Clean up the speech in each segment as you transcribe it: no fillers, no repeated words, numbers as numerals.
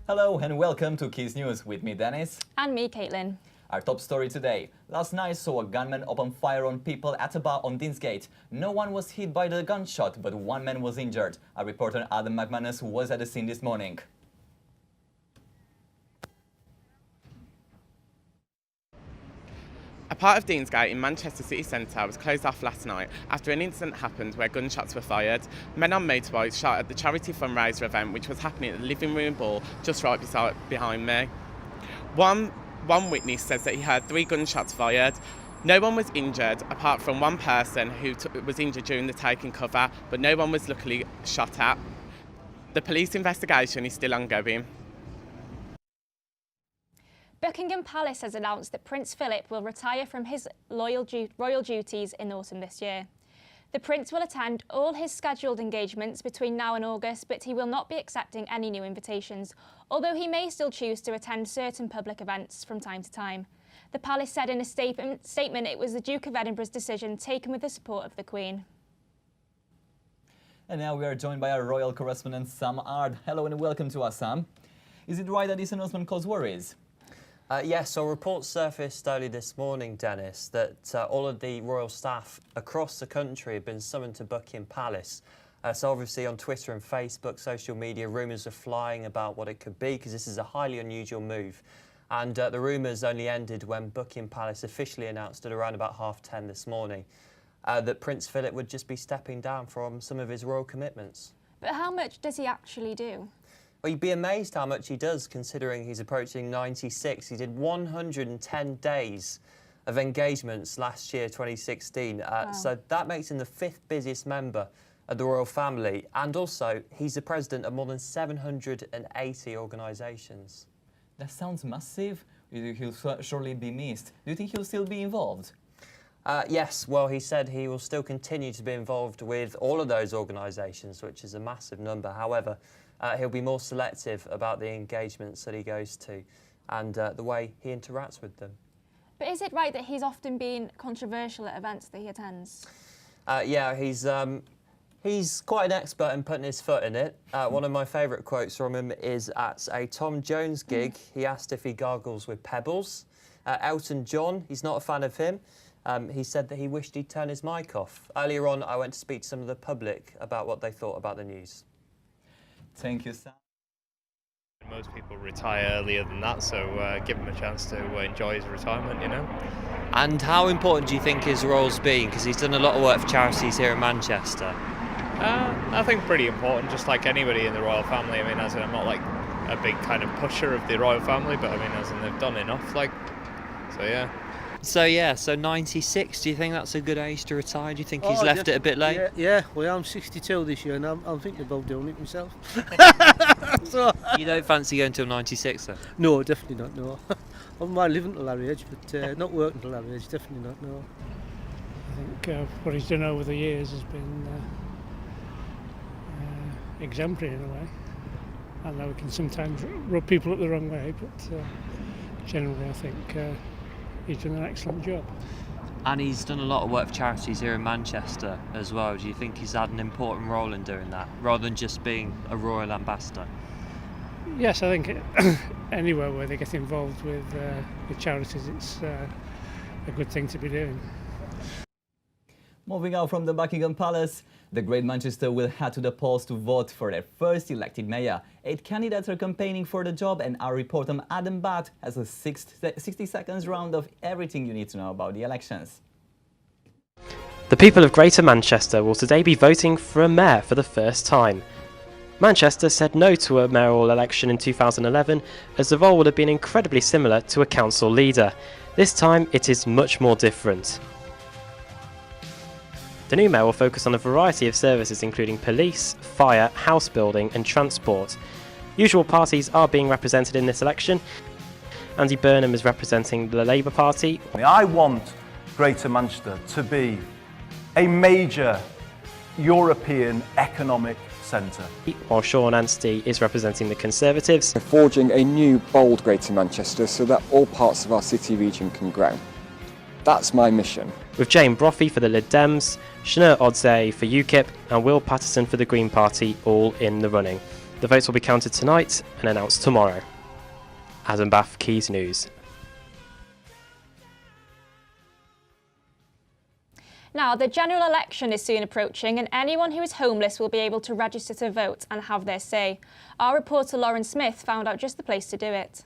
Hello and welcome to Quays News with me, Dennis. And me, Caitlin. Our top story today. Last night saw a gunman open fire on people at a bar on Deansgate. No one was hit by the gunshot, but one man was injured. Our reporter Adam McManus was at the scene this morning. A part of Deansgate in Manchester city centre was closed off last night after an incident happened where gunshots were fired. Men on motorbikes shot at the charity fundraiser event which was happening at the Living Room Ball just right behind me. One witness says that he heard 3 gunshots fired. No one was injured apart from one person who was injured during the taking cover, but no one was luckily shot at. The police investigation is still ongoing. Buckingham Palace has announced that Prince Philip will retire from his royal duties in autumn this year. The Prince will attend all his scheduled engagements between now and August, but he will not be accepting any new invitations, although he may still choose to attend certain public events from time to time. The Palace said in a statement it was the Duke of Edinburgh's decision taken with the support of the Queen. And now we are joined by our royal correspondent Sam Ard. Hello and welcome to us, Sam. Is it right that this announcement caused worries? Yes, so reports surfaced early this morning, Dennis, that all of the royal staff across the country have been summoned to Buckingham Palace. So obviously on Twitter and Facebook, social media, rumours are flying about what it could be, because this is a highly unusual move. And the rumours only ended when Buckingham Palace officially announced at around about 10:30 this morning that Prince Philip would just be stepping down from some of his royal commitments. But how much does he actually do? Well, you'd be amazed how much he does, considering he's approaching 96. He did 110 days of engagements last year, 2016. Wow. So that makes him the 5th busiest member of the royal family. And also, he's the president of more than 780 organisations. That sounds massive. He'll surely be missed. Do you think he'll still be involved? Yes, well, he said he will still continue to be involved with all of those organisations, which is a massive number. However, he'll be more selective about the engagements that he goes to and the way he interacts with them. But is it right that he's often been controversial at events that he attends? Yeah, he's quite an expert in putting his foot in it. One of my favourite quotes from him is at a Tom Jones gig. He asked if he gargles with pebbles. Elton John, he's not a fan of him. He said that he wished he'd turn his mic off. Earlier on, I went to speak to some of the public about what they thought about the news. Thank you, Sam. Most people retire earlier than that, so give him a chance to enjoy his retirement, you know. And how important do you think his role's been? Because he's done a lot of work for charities here in Manchester. I think pretty important, just like anybody in the royal family. I mean, as in, I'm not like a big kind of pusher of the royal family, but I mean, as in, they've done enough, like, so yeah. So 96, do you think that's a good age to retire? Do you think he's left it a bit late? Yeah, well, I'm 62 this year and I'm thinking about doing it myself. So, You don't fancy going till 96 then? no, definitely not, no. I might live until that age, but not work until that age, definitely not, no. I think what he's done over the years has been exemplary in a way. I know we can sometimes rub people up the wrong way, but generally I think he's done an excellent job. And he's done a lot of work for charities here in Manchester as well. Do you think he's had an important role in doing that, rather than just being a royal ambassador? Yes, I think anywhere where they get involved with charities, it's a good thing to be doing. Moving out from the Buckingham Palace, the Great Manchester will head to the polls to vote for their first elected mayor. 8 candidates are campaigning for the job, and our reporter Adam Batt has a 60 seconds round of everything you need to know about the elections. The people of Greater Manchester will today be voting for a mayor for the first time. Manchester said no to a mayoral election in 2011, as the role would have been incredibly similar to a council leader. This time it is much more different. The new mayor will focus on a variety of services including police, fire, house building and transport. Usual parties are being represented in this election. Andy Burnham is representing the Labour Party. I want Greater Manchester to be a major European economic centre. While Sean Anstey is representing the Conservatives. We're forging a new, bold Greater Manchester so that all parts of our city region can grow. That's my mission. With Jane Brophy for the Lib Dems, Shneur Odzay for UKIP and Will Patterson for the Green Party all in the running. The votes will be counted tonight and announced tomorrow. Adam Bath, Quays News. Now, the general election is soon approaching and anyone who is homeless will be able to register to vote and have their say. Our reporter Lauren Smith found out just the place to do it.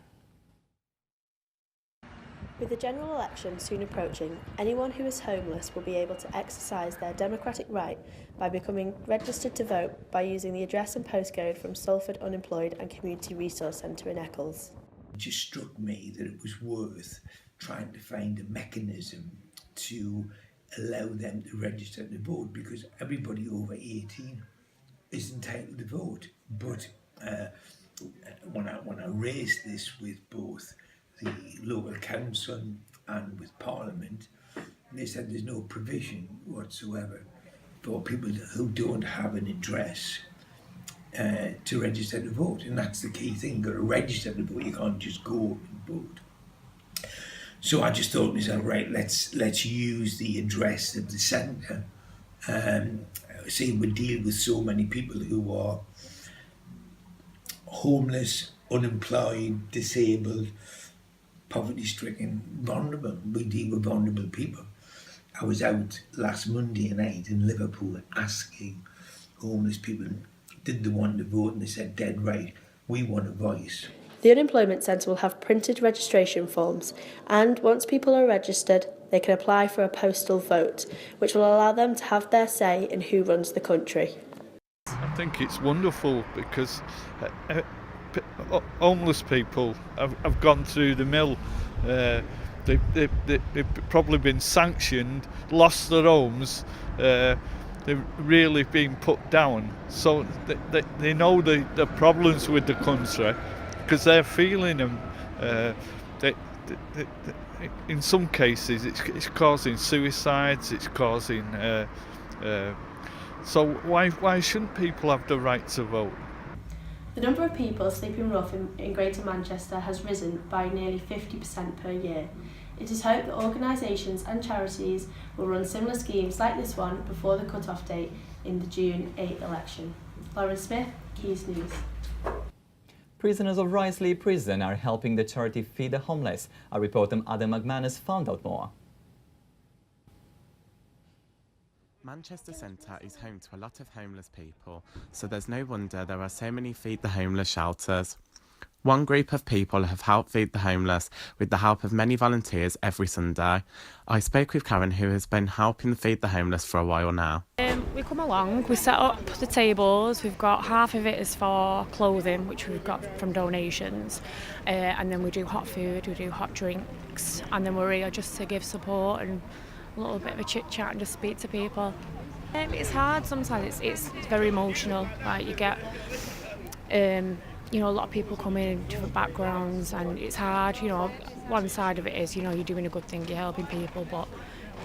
With the general election soon approaching, anyone who is homeless will be able to exercise their democratic right by becoming registered to vote by using the address and postcode from Salford Unemployed and Community Resource Centre in Eccles. It just struck me that it was worth trying to find a mechanism to allow them to register to vote, because everybody over 18 is entitled to vote. But when I raised this with both the local council and with Parliament, they said there's no provision whatsoever for people who don't have an address to register to vote, and that's the key thing. You've got to register to vote. You can't just go and vote. So I just thought to myself, right, let's use the address of the centre. See, we deal with so many people who are homeless, unemployed, disabled, poverty-stricken, vulnerable. We deal with vulnerable people. I was out last Monday night in Liverpool asking homeless people, did they want to vote? And they said, dead right, we want a voice. The Unemployment Centre will have printed registration forms, and once people are registered, they can apply for a postal vote, which will allow them to have their say in who runs the country. I think it's wonderful because homeless people have gone through the mill. They've probably been sanctioned, lost their homes. They've really been put down. So they know the problems with the country because they're feeling them. In some cases, it's causing suicides. It's causing. So why shouldn't people have the right to vote? The number of people sleeping rough in Greater Manchester has risen by nearly 50% per year. It is hoped that organisations and charities will run similar schemes like this one before the cut-off date in the June 8 election. Lauren Smith, Quays News. Prisoners of Risley Prison are helping the charity Feed the Homeless. Our reporter Adam McManus found out more. Manchester Centre is home to a lot of homeless people, so there's no wonder there are so many Feed the Homeless shelters. One group of people have helped feed the homeless with the help of many volunteers every Sunday. I spoke with Karen, who has been helping feed the homeless for a while now. We come along, we set up the tables, we've got half of it is for clothing, which we've got from donations, and then we do hot food, we do hot drinks, and then we're here just to give support and a little bit of a chit chat and just speak to people. It's hard sometimes, it's very emotional, like you get you know, a lot of people come in different backgrounds and it's hard, you know. One side of it is, you know, you're doing a good thing, you're helping people, but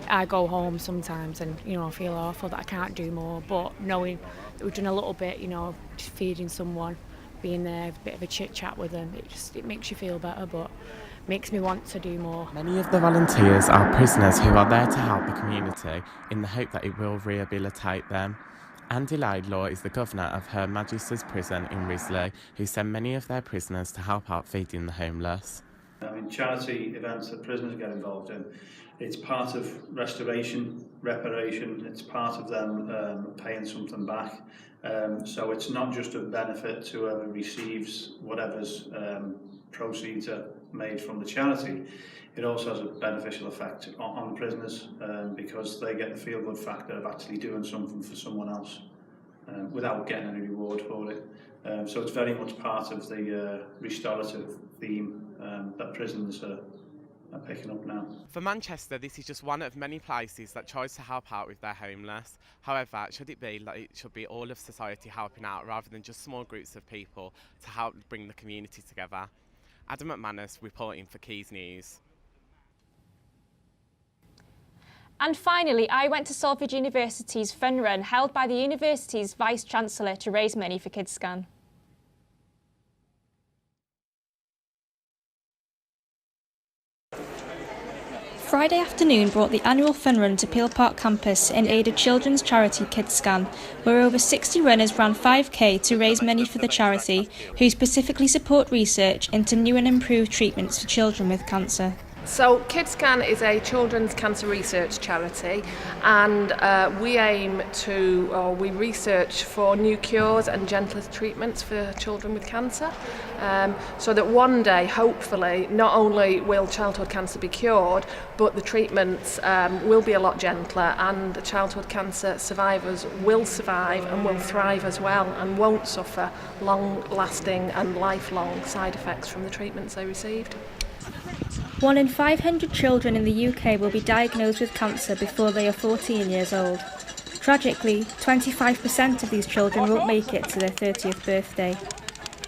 I go home sometimes and, you know, I feel awful that I can't do more, but knowing that we've done a little bit, you know, just feeding someone, being there, a bit of a chit chat with them, it makes you feel better, but makes me want to do more. Many of the volunteers are prisoners who are there to help the community in the hope that it will rehabilitate them. Andy Laidlaw is the governor of Her Majesty's Prison in Risley, who send many of their prisoners to help out feeding the homeless. I mean, charity events that prisoners get involved in, it's part of restoration, reparation, it's part of them paying something back. So it's not just a benefit to whoever receives whatever's proceeds are made from the charity. It also has a beneficial effect on the prisoners because they get the feel-good factor of actually doing something for someone else without getting any reward for it. So it's very much part of the restorative theme that prisons are picking up now. For Manchester, this is just one of many places that tries to help out with their homeless. However, should it be like it should be all of society helping out rather than just small groups of people to help bring the community together? Adam McManus reporting for Quays News. And finally, I went to Salford University's fun run held by the university's Vice-Chancellor to raise money for KidsScan. Friday afternoon brought the annual fun run to Peel Park campus in aid of children's charity KidsScan, where over 60 runners ran 5k to raise money for the charity, who specifically support research into new and improved treatments for children with cancer. So KidsScan is a children's cancer research charity, and we research for new cures and gentler treatments for children with cancer, so that one day, hopefully, not only will childhood cancer be cured, but the treatments will be a lot gentler, and the childhood cancer survivors will survive and will thrive as well, and won't suffer long-lasting and lifelong side effects from the treatments they received. 1 in 500 children in the UK will be diagnosed with cancer before they are 14 years old. Tragically, 25% of these children won't make it to their 30th birthday.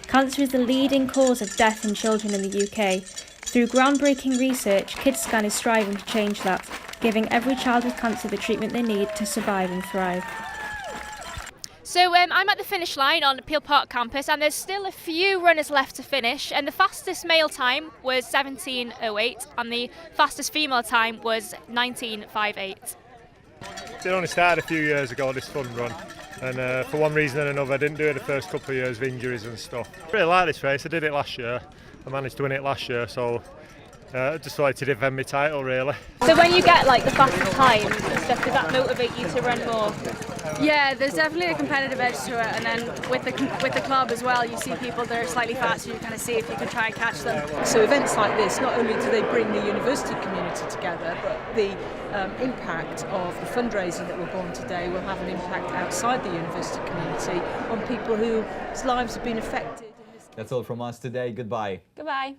Cancer is the leading cause of death in children in the UK. Through groundbreaking research, KidsScan is striving to change that, giving every child with cancer the treatment they need to survive and thrive. So I'm at the finish line on Peel Park campus, and there's still a few runners left to finish, and the fastest male time was 17:08 and the fastest female time was 19:58. It only started a few years ago, this fun run, and for one reason and another I didn't do it the first couple of years with injuries and stuff. I really like this race. I did it last year. I managed to win it last year, so I just wanted to defend my title really. So when you get like the fastest times and stuff, does that motivate you to run more? Yeah, there's definitely a competitive edge to it, and then with the club as well, you see people that are slightly faster, you kind of see if you can try and catch them. So events like this, not only do they bring the university community together, but the impact of the fundraising that will go on today will have an impact outside the university community on people whose lives have been affected. That's all from us today. Goodbye. Goodbye.